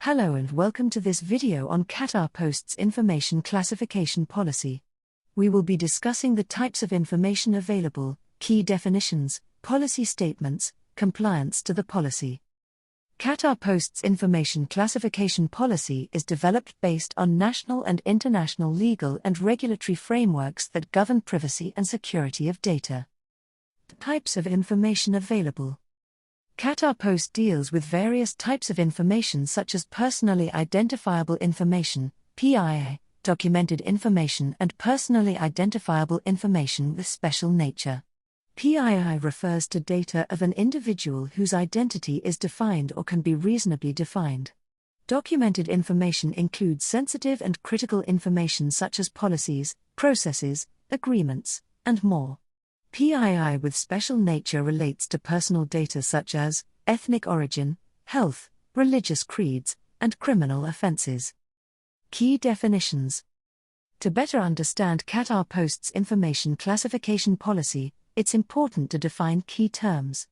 Hello and welcome to this video on Qatar Post's information classification policy. We will be discussing the types of information available, key definitions, policy statements, compliance to the policy. Qatar Post's information classification policy is developed based on national and international legal and regulatory frameworks that govern privacy and security of data. Types of information available. Qatar Post deals with various types of information such as personally identifiable information, PII, documented information and personally identifiable information with special nature. PII refers to data of an individual whose identity is defined or can be reasonably defined. Documented information includes sensitive and critical information such as policies, processes, agreements, and more. PII with special nature relates to personal data such as ethnic origin, health, religious creeds, and criminal offenses. Key definitions. To better understand Qatar Post's information classification policy, it's important to define key terms.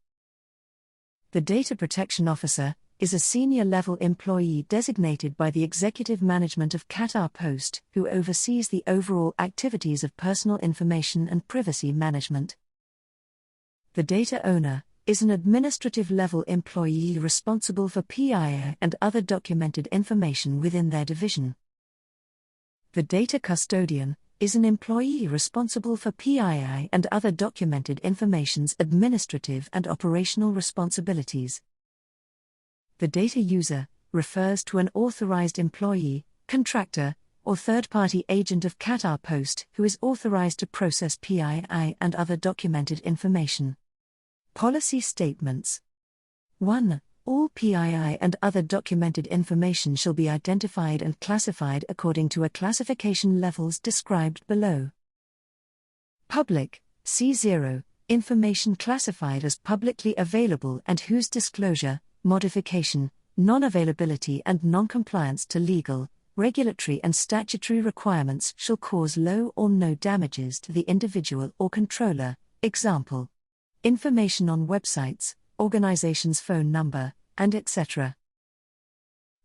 The Data Protection Officer is a senior-level employee designated by the executive management of Qatar Post who oversees the overall activities of personal information and privacy management. The Data Owner is an administrative-level employee responsible for PII and other documented information within their division. The Data Custodian is an employee responsible for PII and other documented information's administrative and operational responsibilities. The Data User refers to an authorized employee, contractor, or third-party agent of Qatar Post who is authorized to process PII and other documented information. Policy statements. 1. All PII and other documented information shall be identified and classified according to a classification levels described below. Public, C0, information classified as publicly available and whose disclosure, modification, non-availability and non-compliance to legal, regulatory and statutory requirements shall cause low or no damages to the individual or controller. Example: information on websites, organization's phone number, and etc.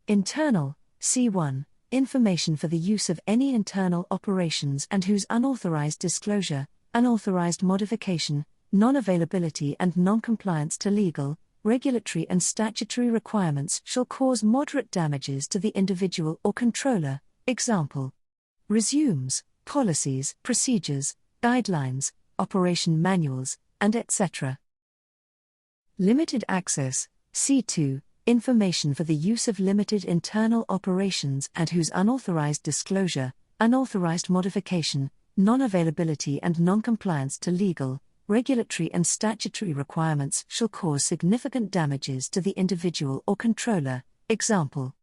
Internal, C1, information for the use of any internal operations and whose unauthorized disclosure, unauthorized modification, non-availability and non-compliance to legal, regulatory and statutory requirements shall cause moderate damages to the individual or controller. Example: resumes, policies, procedures, guidelines, operation manuals, and etc. Limited access, C2, information for the use of limited internal operations and whose unauthorized disclosure, unauthorized modification, non-availability and non-compliance to legal, regulatory and statutory requirements shall cause significant damages to the individual or controller. Example: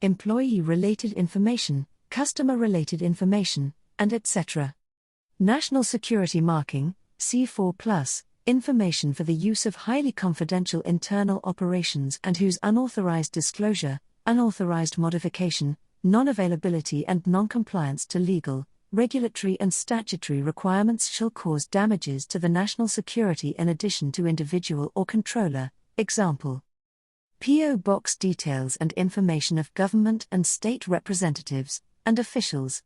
employee-related information, customer-related information, and etc. National security marking, C4+, information for the use of highly confidential internal operations and whose unauthorized disclosure, unauthorized modification, non-availability and non-compliance to legal, regulatory and statutory requirements shall cause damages to the national security in addition to individual or controller. Example: PO box details and information of government and state representatives and officials.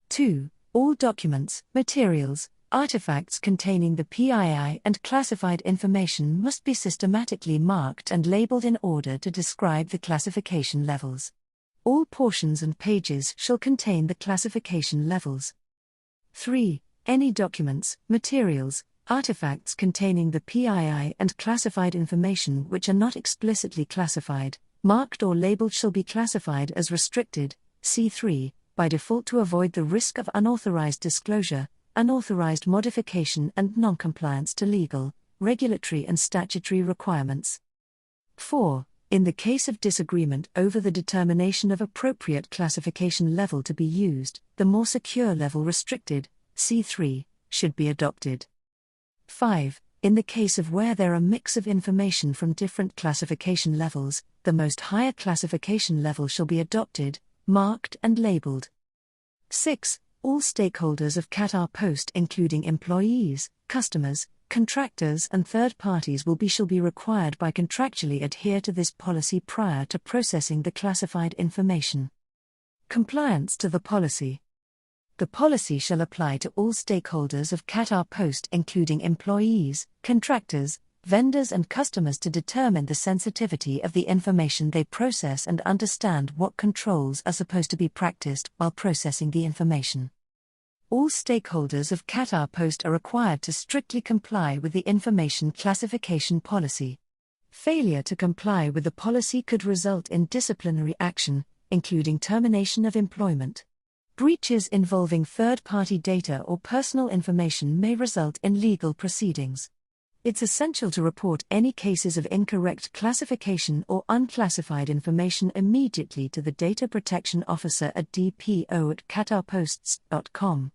2. All documents, materials, artifacts containing the PII and classified information must be systematically marked and labeled in order to describe the classification levels. All portions and pages shall contain the classification levels. 3. Any documents, materials, artifacts containing the PII and classified information which are not explicitly classified, marked or labeled shall be classified as restricted, C3, by default to avoid the risk of unauthorized disclosure, unauthorized modification and non-compliance to legal, regulatory and statutory requirements. 4. In the case of disagreement over the determination of appropriate classification level to be used, the more secure level restricted, C3, should be adopted. 5. In the case of where there are mix of information from different classification levels, the most higher classification level shall be adopted, marked and labeled. 6. All stakeholders of Qatar Post including employees, customers, Contractors and third parties shall be required by contractually adhere to this policy prior to processing the classified information. Compliance to the policy. The policy shall apply to all stakeholders of Qatar Post, including employees, contractors, vendors and customers, to determine the sensitivity of the information they process and understand what controls are supposed to be practiced while processing the information. All stakeholders of Qatar Post are required to strictly comply with the information classification policy. Failure to comply with the policy could result in disciplinary action, including termination of employment. Breaches involving third-party data or personal information may result in legal proceedings. It's essential to report any cases of incorrect classification or unclassified information immediately to the Data Protection Officer at dpo@qatarposts.com.